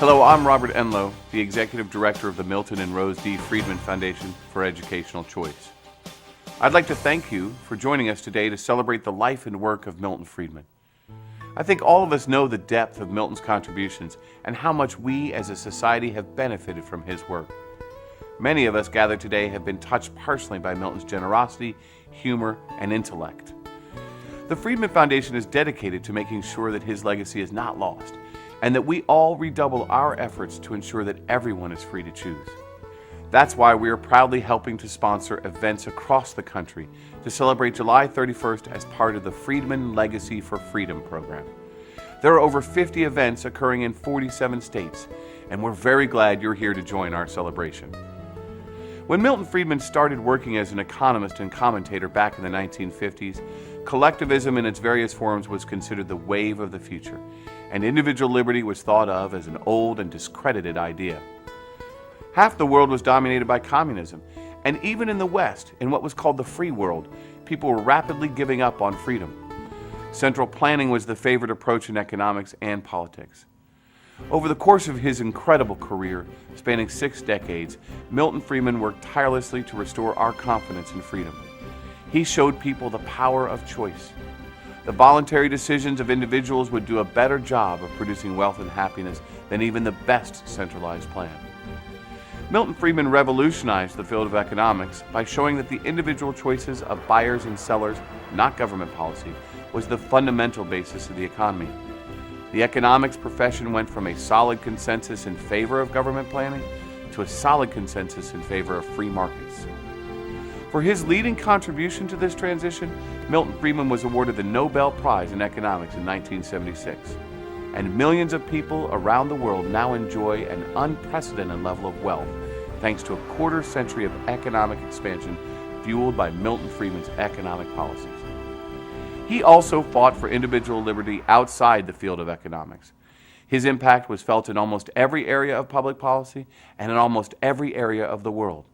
Hello, I'm Robert Enlow, the Executive Director of the Milton and Rose D. Friedman Foundation for Educational Choice. I'd like to thank you for joining us today to celebrate the life and work of Milton Friedman. I think all of us know the depth of Milton's contributions and how much we as a society have benefited from his work. Many of us gathered today have been touched personally by Milton's generosity, humor, and intellect. The Friedman Foundation is dedicated to making sure that his legacy is not lost, and that we all redouble our efforts to ensure that everyone is free to choose. That's why we are proudly helping to sponsor events across the country to celebrate July 31st as part of the Friedman Legacy for Freedom program. There are over 50 events occurring in 47 states, and we're very glad you're here to join our celebration. When Milton Friedman started working as an economist and commentator back in the 1950s, collectivism in its various forms was considered the wave of the future, and individual liberty was thought of as an old and discredited idea. Half the world was dominated by communism, and even in the West, in what was called the free world, people were rapidly giving up on freedom. Central planning was the favorite approach in economics and politics. Over the course of his incredible career, spanning 6 decades, Milton Friedman worked tirelessly to restore our confidence in freedom. He showed people the power of choice. The voluntary decisions of individuals would do a better job of producing wealth and happiness than even the best centralized plan. Milton Friedman revolutionized the field of economics by showing that the individual choices of buyers and sellers, not government policy, was the fundamental basis of the economy. The economics profession went from a solid consensus in favor of government planning to a solid consensus in favor of free markets. For his leading contribution to this transition, Milton Friedman was awarded the Nobel Prize in Economics in 1976, and millions of people around the world now enjoy an unprecedented level of wealth thanks to a quarter century of economic expansion fueled by Milton Friedman's economic policies. He also fought for individual liberty outside the field of economics. His impact was felt in almost every area of public policy and in almost every area of the world.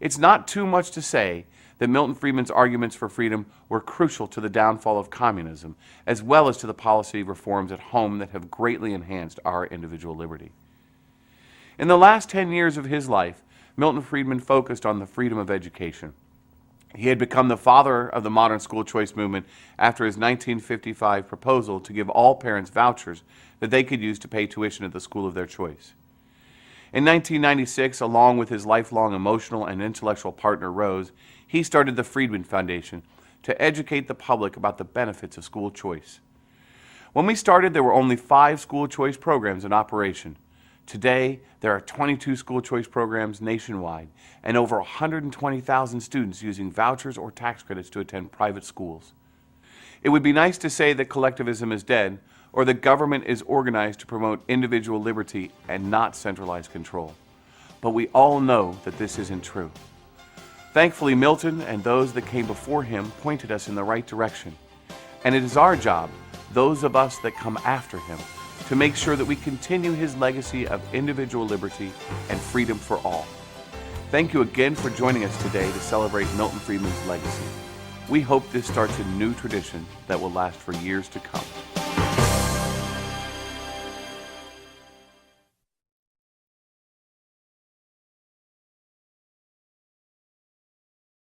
It's not too much to say that Milton Friedman's arguments for freedom were crucial to the downfall of communism, as well as to the policy reforms at home that have greatly enhanced our individual liberty. In the last 10 years of his life, Milton Friedman focused on the freedom of education. He had become the father of the modern school choice movement after his 1955 proposal to give all parents vouchers that they could use to pay tuition at the school of their choice. In 1996, along with his lifelong emotional and intellectual partner Rose, he started the Friedman Foundation to educate the public about the benefits of school choice. When we started, there were only 5 school choice programs in operation. Today, there are 22 school choice programs nationwide and over 120,000 students using vouchers or tax credits to attend private schools. It would be nice to say that collectivism is dead, or that government is organized to promote individual liberty and not centralized control. But we all know that this isn't true. Thankfully, Milton and those that came before him pointed us in the right direction. And it is our job, those of us that come after him, to make sure that we continue his legacy of individual liberty and freedom for all. Thank you again for joining us today to celebrate Milton Friedman's legacy. We hope this starts a new tradition that will last for years to come.